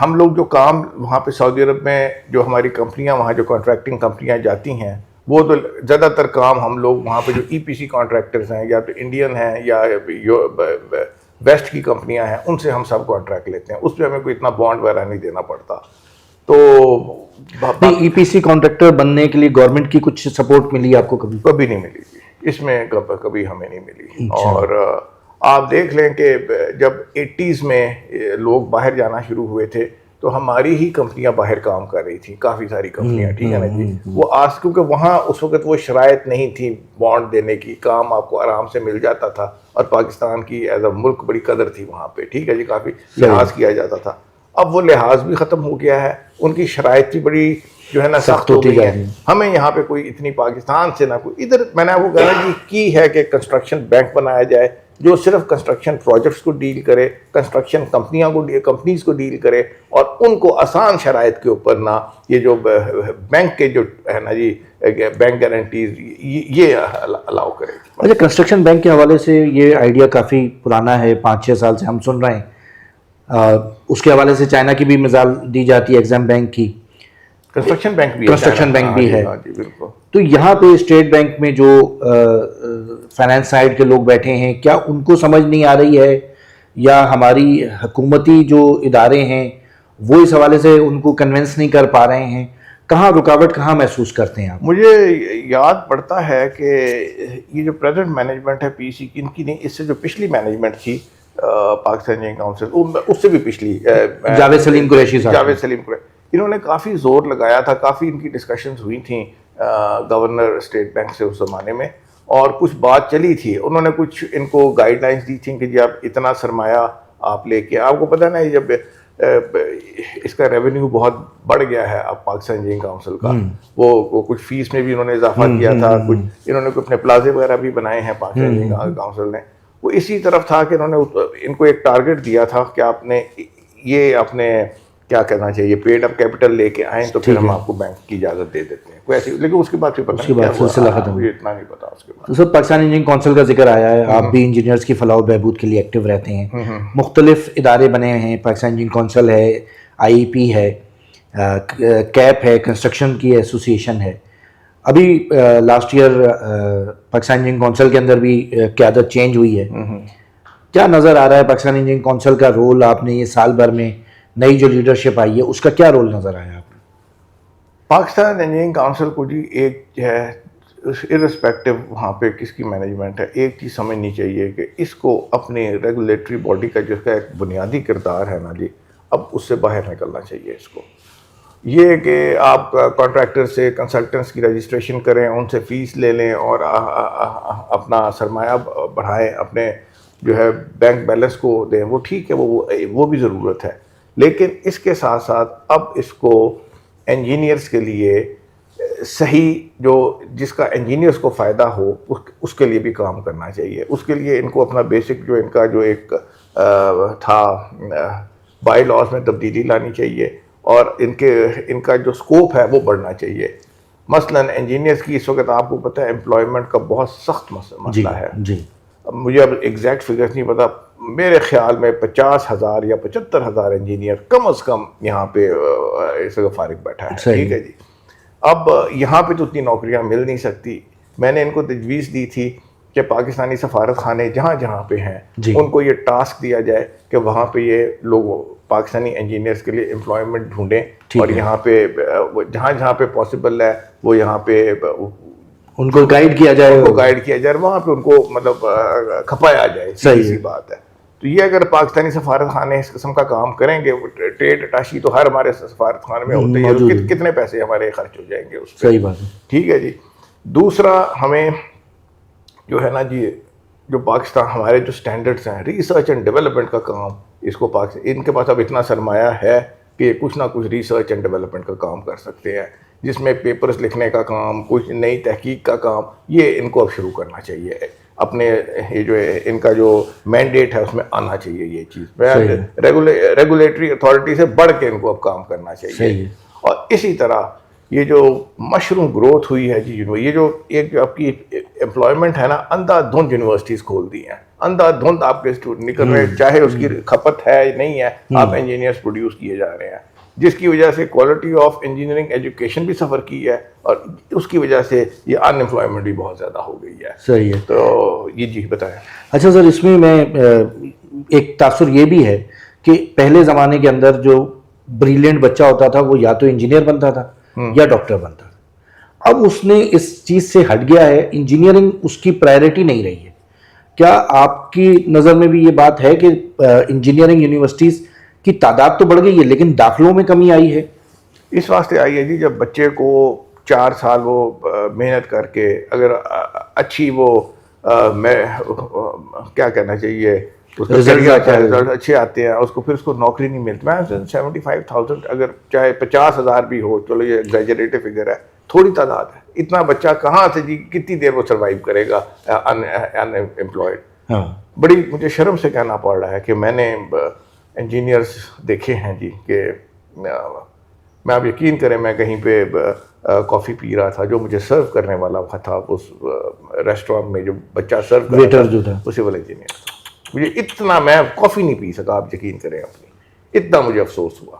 ہم لوگ جو کام وہاں پہ سعودی عرب میں جو ہماری کمپنیاں وہاں جو کانٹریکٹنگ کمپنیاں جاتی ہیں وہ تو زیادہ تر کام ہم لوگ وہاں پہ جو ای پی سی کانٹریکٹرز ہیں یا تو انڈین ہیں یا ویسٹ کی کمپنیاں ہیں ان سے ہم سب کانٹریکٹ لیتے ہیں. اس پہ ہمیں کوئی اتنا بانڈ وغیرہ نہیں دینا پڑتا. تو ای پی سی کانٹریکٹر بننے کے لیے گورنمنٹ کی کچھ سپورٹ ملی آپ کو کبھی؟ کبھی نہیں ملی جی, اس میں کبھی ہمیں نہیں ملی. اور آپ دیکھ لیں کہ جب 80s میں لوگ باہر جانا شروع ہوئے تھے تو ہماری ہی کمپنیاں باہر کام کر رہی تھیں, کافی ساری کمپنیاں, ٹھیک ہے نا جی. وہ آج کیونکہ وہاں اس وقت وہ شرائط نہیں تھی بانڈ دینے کی, کام آپ کو آرام سے مل جاتا تھا اور پاکستان کی ایز اے ملک بڑی قدر تھی وہاں پہ, ٹھیک ہے جی, کافی لحاظ کیا جاتا تھا. اب وہ لحاظ بھی ختم ہو گیا ہے, ان کی شرائط بھی بڑی جو ہے نا سخت ہو گئی ہے. ہمیں یہاں پہ کوئی اتنی پاکستان سے نہ کوئی ادھر, میں نے وہ کہا جی کی ہے کہ کنسٹرکشن بینک بنایا جائے جو صرف کنسٹرکشن پروجیکٹس کو ڈیل کرے, کنسٹرکشن کمپنیز کو ڈیل کرے اور ان کو آسان شرائط کے اوپر نہ یہ جو بینک کے جو ہے نا جی بینک گارنٹیز یہ الاؤ کرے. اچھا, کنسٹرکشن بینک کے حوالے سے یہ آئیڈیا کافی پرانا ہے, 5-6 سال سے ہم سن رہے ہیں. اس کے حوالے سے چائنا کی بھی مثال دی جاتی ہے, ایگزام بینک کی. کنسٹرکشن بینک بھی ہے. بالکل. تو یہاں پہ اسٹیٹ بینک میں جو فائنانس سائڈ کے لوگ بیٹھے ہیں, کیا ان کو سمجھ نہیں آ رہی ہے یا ہماری حکومتی جو ادارے ہیں وہ اس حوالے سے ان کو کنونس نہیں کر پا رہے ہیں؟ کہاں رکاوٹ کہاں محسوس کرتے ہیں آپ؟ مجھے یاد پڑتا ہے کہ یہ جو پریزنٹ مینجمنٹ ہے پی سی کی, ان کی نہیں, اس سے جو پچھلی مینجمنٹ تھی پاکستان انجینئرنگ کونسل, اس سے بھی پچھلی جاوید سلیم قریشی صاحب, انہوں نے کافی زور لگایا تھا, کافی ان کی ڈسکشنز ہوئی تھیں گورنر اسٹیٹ بینک سے اس زمانے میں, اور کچھ بات چلی تھی. انہوں نے کچھ ان کو گائیڈ لائنس دی تھیں کہ جی آپ اتنا سرمایہ آپ لے کے, آپ کو پتہ ہے نا جب اس کا ریونیو بہت بڑھ گیا ہے اب پاکستان انجینئرنگ کونسل کا, وہ کچھ فیس میں بھی انہوں نے اضافہ کیا تھا, کچھ انہوں نے اپنے پلازے وغیرہ بھی بنائے ہیں پاکستان انجینئرنگ کونسل نے. وہ اسی طرف تھا کہ انہوں نے ان کو ایک ٹارگٹ دیا تھا کہ آپ نے یہ اپنے کیا کرنا چاہیے, پیڈ اپ کیپٹل لے کے آئیں تو پھر ہم آپ کو بینک کی اجازت دے دیتے ہیں کوئی ایسی, لیکن اس کے بعد پھر پتہ نہیں سلسلہ ختم, مجھے اتنا نہیں پتا اس کے بعد. تو سر پاکستان انجینئرنگ کونسل کا ذکر آیا ہے, آپ بھی انجینئرز کی فلاح و بہبود کے لیے ایکٹیو رہتے ہیں. مختلف ادارے بنے ہیں, پاکستان انجینئرنگ کونسل ہے, آئی ای پی ہے, کیپ ہے, کنسٹرکشن کی ایسوسیشن ہے. ابھی last year Pakistan engineering council کے اندر بھی قیادت چینج ہوئی ہے. کیا نظر آ رہا ہے پاکستان انجینئرنگ کونسل کا رول؟ آپ نے یہ سال بھر میں نئی جو لیڈرشپ آئی ہے اس کا کیا رول نظر آیا آپ کو؟ پاکستان انجینئرنگ کونسل کو جی ایک جو ہے ارسپیکٹو وہاں پہ کس کی مینجمنٹ ہے, ایک چیز سمجھنی چاہیے کہ اس کو اپنے ریگولیٹری باڈی کا جو کا ایک بنیادی کردار ہے نا جی, اب اس سے باہر نکلنا چاہیے اس کو. یہ کہ آپ کانٹریکٹر سے کنسلٹنٹس کی رجسٹریشن کریں, ان سے فیس لے لیں اور اپنا سرمایہ بڑھائیں, اپنے جو ہے بینک بیلنس کو دیں, وہ ٹھیک ہے, وہ بھی ضرورت ہے. لیکن اس کے ساتھ ساتھ اب اس کو انجینئرز کے لیے صحیح جو جس کا انجینئرز کو فائدہ ہو اس کے لیے بھی کام کرنا چاہیے. اس کے لیے ان کو اپنا بیسک جو ان کا جو ایک تھا بائی لاز میں تبدیلی لانی چاہیے اور ان کا جو سکوپ ہے وہ بڑھنا چاہیے. مثلاً انجینئرز کی اس وقت آپ کو پتہ ہے امپلائمنٹ کا بہت سخت مسئلہ ہے. مجھے اب ایگزیکٹ فگرز نہیں پتا, میرے خیال میں 50,000 یا 75,000 انجینئر کم از کم یہاں پہ اس وقت فارغ بیٹھا ہے, ٹھیک ہے جی. اب یہاں پہ تو اتنی نوکریاں مل نہیں سکتی. میں نے ان کو تجویز دی تھی کہ پاکستانی سفارت خانے جہاں جہاں پہ ہیں ان کو یہ ٹاسک دیا جائے کہ وہاں پہ یہ لوگ پاکستانی انجینئرز کے لیے امپلائمنٹ ڈھونڈیں, اور یہاں پہ جہاں جہاں پہ پاسبل ہے وہ یہاں پہ ان کو گائیڈ کیا جائے, وہاں پہ ان کو مطلب کھپایا جائے. صحیح سی بات ہے. تو یہ اگر پاکستانی سفارت خانے اس قسم کا کام کریں گے, ٹریڈ اٹاشی تو ہر ہمارے سفارت خانے میں ہوتے ہیں, کتنے پیسے ہمارے خرچ ہو جائیں گے اس پہ. صحیح بات ہے, ٹھیک ہے جی. دوسرا ہمیں جو ہے نا جی جو پاکستان ہمارے جو سٹینڈرڈس ہیں ریسرچ اینڈ ڈیولپمنٹ کا کام, اس کو ان کے پاس اب اتنا سرمایہ ہے کہ کچھ نہ کچھ ریسرچ اینڈ ڈیولپمنٹ کا کام کر سکتے ہیں, جس میں پیپرز لکھنے کا کام, کچھ نئی تحقیق کا کام, یہ ان کو اب شروع کرنا چاہیے. اپنے یہ جو ہے ان کا جو مینڈیٹ ہے اس میں آنا چاہیے یہ چیز. ریگولیٹری اتھارٹی سے بڑھ کے ان کو اب کام کرنا چاہیے. اور اسی طرح یہ جو مشروم گروتھ ہوئی ہے جی, یہ جو ایک آپ کی امپلائمنٹ ہے نا, اندھا دھند یونیورسٹیز کھول دی ہیں, اندھا دھند آپ کے اسٹوڈنٹ نکل رہے ہیں, چاہے اس کی کھپت ہے نہیں ہے, آپ انجینئرس پروڈیوس کیے جا رہے ہیں, جس کی وجہ سے کوالٹی آف انجینئرنگ ایجوکیشن بھی سفر کی ہے, اور اس کی وجہ سے یہ ان امپلائمنٹ بھی بہت زیادہ ہو گئی ہے. صحیح ہے. تو یہ جی بتائیں. اچھا سر, اس میں ایک تاثر یہ بھی ہے کہ پہلے زمانے کے اندر جو بریلینٹ بچہ ہوتا تھا وہ یا تو انجینئر بنتا تھا یا ڈاکٹر بنتا تھا. اب اس نے اس چیز سے ہٹ گیا ہے, انجینئرنگ اس کی پرائرٹی نہیں رہی ہے. کیا آپ کی نظر میں بھی یہ بات ہے کہ انجینئرنگ یونیورسٹیز کی تعداد تو بڑھ گئی ہے لیکن داخلوں میں کمی آئی ہے؟ اس واسطے آئی ہے جی, جب بچے کو 4 سال وہ محنت کر کے اگر اچھی وہ میں کیا کہنا چاہیے رزلٹ اچھے آتے ہیں, اس کو پھر اس کو نوکری نہیں ملتی. میں 75,000 اگر چاہے 50,000 بھی ہو, چلو یہ ایگزیجریٹو فگر ہے, تھوڑی تعداد ہے. اتنا بچہ کہاں سے جی کتنی دیر وہ سروائیو کرے گا ان امپلائڈ. بڑی مجھے شرم سے کہنا پڑ رہا ہے کہ میں نے انجینئرس دیکھے ہیں جی, کہ میں آپ یقین کریں میں کہیں پہ کافی پی رہا تھا, جو مجھے سرو کرنے والا تھا اس ریسٹورینٹ میں, جو بچہ سرو کر ویٹر جو تھا وہ سول انجینئر تھا. مجھے اتنا, میں کافی نہیں پی سکا, آپ یقین کریں اپنی, اتنا مجھے افسوس ہوا.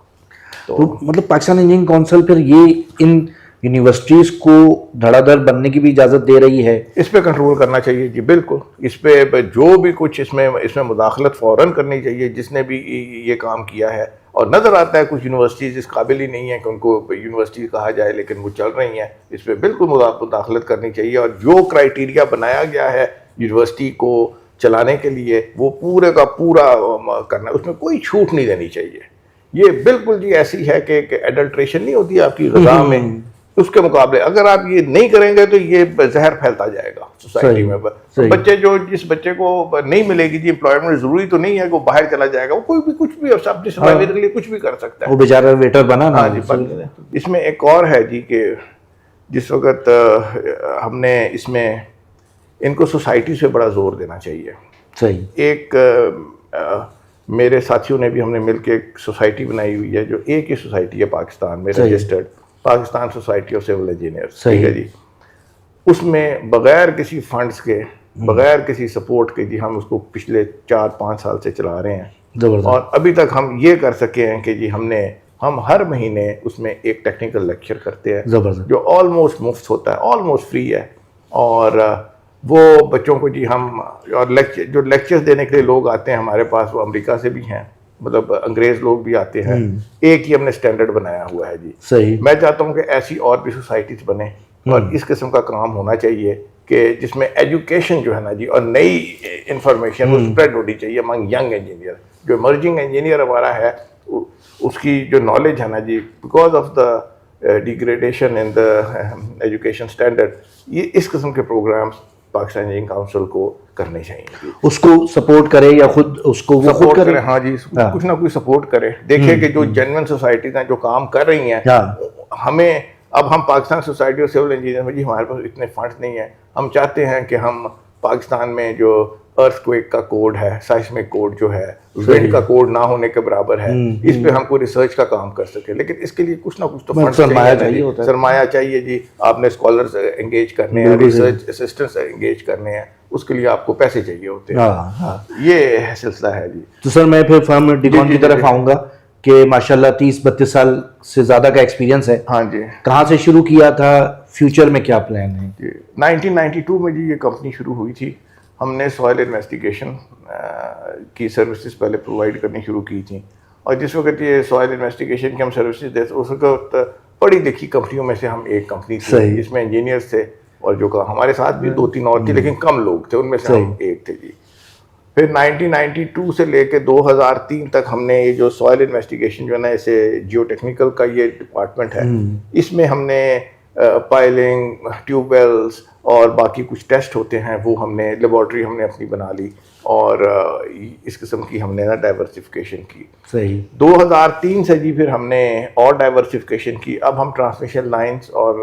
تو مطلب پاکستان انجینئرنگ کونسل پھر یہ ان یونیورسٹیز کو دھڑا دھڑ بننے کی بھی اجازت دے رہی ہے؟ اس پہ کنٹرول کرنا چاہیے جی, بالکل. اس پہ جو بھی کچھ اس میں مداخلت فوراً کرنی چاہیے جس نے بھی یہ کام کیا ہے. اور نظر آتا ہے کچھ یونیورسٹیز اس قابل ہی نہیں ہیں کہ ان کو یونیورسٹی کہا جائے, لیکن وہ چل رہی ہیں. اس پہ بالکل مداخلت کرنی چاہیے, اور جو کرائیٹیریا بنایا گیا ہے یونیورسٹی کو چلانے کے لیے وہ پورے کا پورا کرنا ہے, اس میں کوئی چھوٹ نہیں دینی چاہیے. یہ بالکل جی ایسی ہے کہ ایڈلٹریشن نہیں ہوتی آپ کی غذا میں, اس کے مقابلے اگر آپ یہ نہیں کریں گے تو یہ زہر پھیلتا جائے گا سوسائٹی میں. بچے جس بچے کو نہیں ملے گی جی امپلائمنٹ, ضروری تو نہیں ہے کہ وہ باہر چلا جائے گا, وہ کوئی بھی کچھ بھی اپنی سروائیول کے لیے کچھ بھی کر سکتا ہے. وہ بیچارہ ویٹر بنا نا. ہاں جی. اس میں ایک اور ہے جی کہ جس وقت ہم نے اس میں ان کو سوسائٹی سے بڑا زور دینا چاہیے. صحیح. ایک میرے ساتھیوں نے بھی ہم نے مل کے ایک سوسائٹی بنائی ہوئی ہے, جو ایک ہی سوسائٹی ہے پاکستان میں registered, Pakistan society of civil engineers. ٹھیک ہے جی. اس میں بغیر کسی فنڈز کے, بغیر کسی سپورٹ کے جی ہم اس کو پچھلے 4-5 سال سے چلا رہے ہیں. اور ابھی تک ہم یہ کر سکے ہیں کہ جی ہم ہر مہینے اس میں ایک ٹیکنیکل لیکچر کرتے ہیں جو آلموسٹ مفت ہوتا ہے, آلموسٹ فری ہے. اور وہ بچوں کو جی ہم, اور جو لیکچرز دینے کے لیے لوگ آتے ہیں ہمارے پاس وہ امریکہ سے بھی ہیں, مطلب انگریز لوگ بھی آتے ہیں. ایک ہی ہم نے سٹینڈرڈ بنایا ہوا ہے جی. صحیح. میں چاہتا ہوں کہ ایسی اور بھی سوسائٹیز بنے, اور اس قسم کا کام ہونا چاہیے کہ جس میں ایجوکیشن جو ہے نا جی, اور نئی انفارمیشن وہ اسپریڈ ہونی چاہیے امنگ ینگ انجینئر. جو ایمرجنگ انجینئر ہمارا ہے اس کی جو نالج ہے نا جی, because of the degradation in the education standard, یہ اس قسم کے پروگرامس پاکستان انجینئرنگ کاؤنسل کو کرنے چاہیے. اس کو سپورٹ کرے یا خود اس کو وہ خود کرے؟ ہاں جی, کچھ نہ کچھ سپورٹ کرے. دیکھیں کہ جو جینوئن سوسائٹیز ہیں جو کام کر رہی ہیں, ہمیں اب ہم Pakistan society of civil engineer میں جی ہمارے پاس اتنے فنڈس نہیں ہیں. ہم چاہتے ہیں کہ ہم پاکستان میں جو ارتھ کویک کا کوڈ ہے, سائسمک کوڈ جو ہے, ونڈ کا کوڈ نہ ہونے کے برابر ہے, اس پہ ہم کوئی ریسرچ کا کام کر سکیں. لیکن اس کے لیے کچھ نہ کچھ تو فنڈ چاہیے, سرمایہ چاہیے جی. آپ نے اسکالرز انگیج کرنے ہیں, ریسرچ اسسٹنٹس انگیج کرنے ہیں, اس کے لیے آپ کو پیسے چاہیے ہوتے ہیں. یہ سلسلہ ہے جی. تو سر میں پھر فرم ڈیکون کی طرف آؤں گا کہ ماشاءاللہ 30-32 سال سے زیادہ کا ایکسپیرینس ہے. ہاں جی. کہاں سے شروع کیا تھا, فیوچر میں کیا پلان ہے؟ 1992 میں جی یہ کمپنی شروع ہوئی تھی. ہم نے سوائل انویسٹیگیشن کی سروسز پہلے پرووائڈ کرنی شروع کی تھیں, اور جس وقت یہ سوائل انویسٹیگیشن کی ہم سروسز دیتے اس وقت پڑھی لکھی کمپنیوں میں سے ہم ایک کمپنی تھی جس میں انجینئرس تھے, اور جو ہمارے ساتھ بھی 2-3 اور تھے لیکن کم لوگ تھے, ان میں سے ہم ایک تھے جی. پھر 1992 سے لے کے 2003 تک ہم نے یہ جو سوائل انویسٹیگیشن جو ہے نا, اسے جیو ٹیکنیکل کا یہ ڈپارٹمنٹ ہے, اس میں ہم نے پائلنگ, ٹیوب ویلز اور باقی کچھ ٹیسٹ ہوتے ہیں وہ ہم نے لیبارٹری ہم نے اپنی بنا لی, اور اس قسم کی ہم نے نا ڈائیورسفیکیشن کی. صحیح. 2003 سے جی پھر ہم نے اور ڈائیورسفیکیشن کی. اب ہم ٹرانسمیشن لائنز اور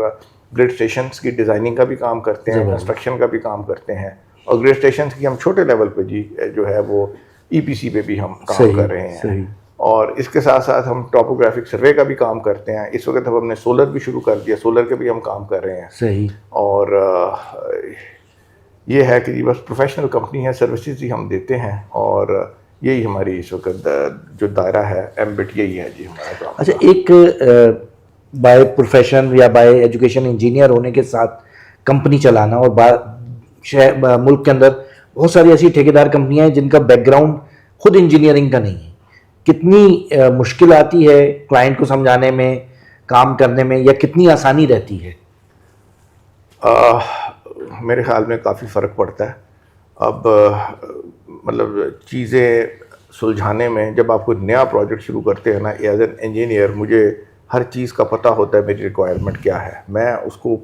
گرڈ اسٹیشنس کی ڈیزائننگ کا بھی کام کرتے ہیں, کنسٹرکشن کا بھی کام کرتے ہیں, اور گرڈ اسٹیشنس کی ہم چھوٹے لیول پہ جی جو ہے وہ EPC پہ بھی ہم کام کر رہے ہیں. اور اس کے ساتھ ساتھ ہم ٹاپوگرافک سروے کا بھی کام کرتے ہیں. اس وقت ہم نے سولر بھی شروع کر دیا, سولر کے بھی ہم کام کر رہے ہیں. صحیح. اور یہ ہے کہ جی بس پروفیشنل کمپنی ہے, سروسز ہی ہم دیتے ہیں, اور یہی ہماری اس وقت جو دائرہ ہے ایمبٹ یہی ہے جی ہمارا کام. اچھا, ایک بائی پروفیشن یا بائی ایجوکیشن انجینئر ہونے کے ساتھ کمپنی چلانا, اور ملک کے اندر بہت ساری ایسی ٹھیکیدار کمپنیاں ہیں جن کا بیک گراؤنڈ خود انجینئرنگ کا نہیں ہے, کتنی مشکل آتی ہے کلائنٹ کو سمجھانے میں, کام کرنے میں, یا کتنی آسانی رہتی ہے؟ میرے خیال میں کافی فرق پڑتا ہے. اب مطلب چیزیں سلجھانے میں, جب آپ کوئی نیا پروجیکٹ شروع کرتے ہیں نا, ایز این انجینئر مجھے ہر چیز کا پتہ ہوتا ہے میری ریکوائرمنٹ کیا ہے, میں اس کو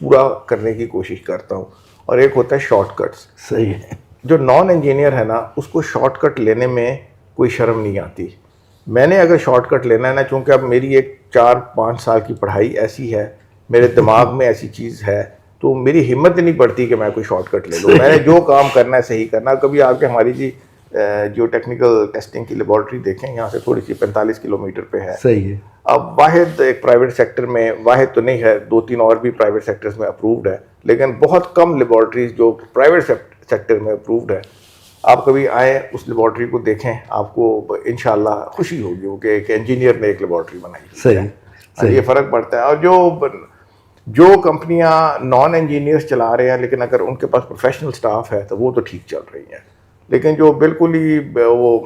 پورا کرنے کی کوشش کرتا ہوں. اور ایک ہوتا ہے شارٹ کٹس. صحیح ہے. جو نان انجینئر ہے نا, اس کو شارٹ کٹ لینے میں کوئی شرم نہیں آتی. میں نے اگر شارٹ کٹ لینا ہے نا, چونکہ اب میری ایک 4-5 سال کی پڑھائی ایسی ہے, میرے دماغ میں ایسی چیز ہے, تو میری ہمت نہیں پڑتی کہ میں کوئی شارٹ کٹ لے لوں. میں نے جو کام کرنا ہے صحیح کرنا. کبھی آپ کے ہماری جی جو ٹیکنیکل ٹیسٹنگ کی لیبارٹری دیکھیں, یہاں سے تھوڑی سی 45 کلومیٹر پہ ہے. صحیح ہے. اب واحد ایک پرائیویٹ سیکٹر میں, واحد تو نہیں ہے, 2-3 اور بھی پرائیویٹ سیکٹرز میں اپرووڈ ہے, لیکن بہت کم لیبارٹریز جو پرائیویٹ سیکٹر میں اپرووڈ ہے. آپ کبھی آئیں اس لیبارٹری کو دیکھیں, آپ کو انشاءاللہ خوشی ہوگی کہ ایک انجینئر نے ایک لیبارٹری بنائی. صحیح. یہ فرق پڑتا ہے. اور جو کمپنیاں نان انجینئرس چلا رہے ہیں, لیکن اگر ان کے پاس پروفیشنل سٹاف ہے تو وہ تو ٹھیک چل رہی ہیں, لیکن جو بالکل ہی وہ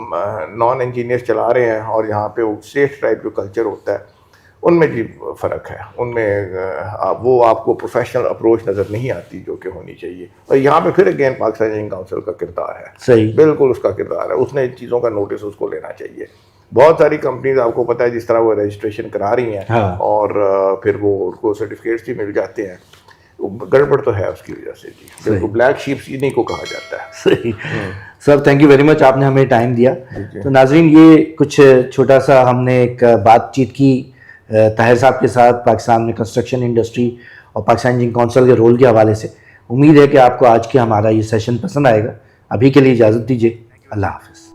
نان انجینئرس چلا رہے ہیں اور یہاں پہ وہ سیف ٹائپ جو کلچر ہوتا ہے, ان میں جی فرق ہے. ان میں وہ آپ کو پروفیشنل اپروچ نظر نہیں آتی جو کہ ہونی چاہیے. اور یہاں پہ پھر اگین پاکستان انجینئرنگ کونسل کا کردار ہے. صحیح, بالکل اس کا کردار ہے. اس نے ان چیزوں کا نوٹس اس کو لینا چاہیے. بہت ساری کمپنیز آپ کو پتہ ہے جس طرح وہ رجسٹریشن کرا رہی ہیں, اور پھر وہ ان کو سرٹیفکیٹس بھی مل جاتے ہیں, گڑبڑ تو ہے اس کی وجہ سے. جی بالکل بلیک شیپس انہیں کو کہا جاتا ہے. صحیح. Sir thank you very much, آپ نے ہمیں ٹائم دیا. تو ناظرین, یہ کچھ چھوٹا سا ہم نے ایک بات چیت کی طاہر صاحب کے ساتھ پاکستان میں کنسٹرکشن انڈسٹری اور پاکستان انجینئرنگ کونسل کے رول کے حوالے سے. امید ہے کہ آپ کو آج کے ہمارا یہ سیشن پسند آئے گا. ابھی کے لیے اجازت دیجیے. اللہ حافظ.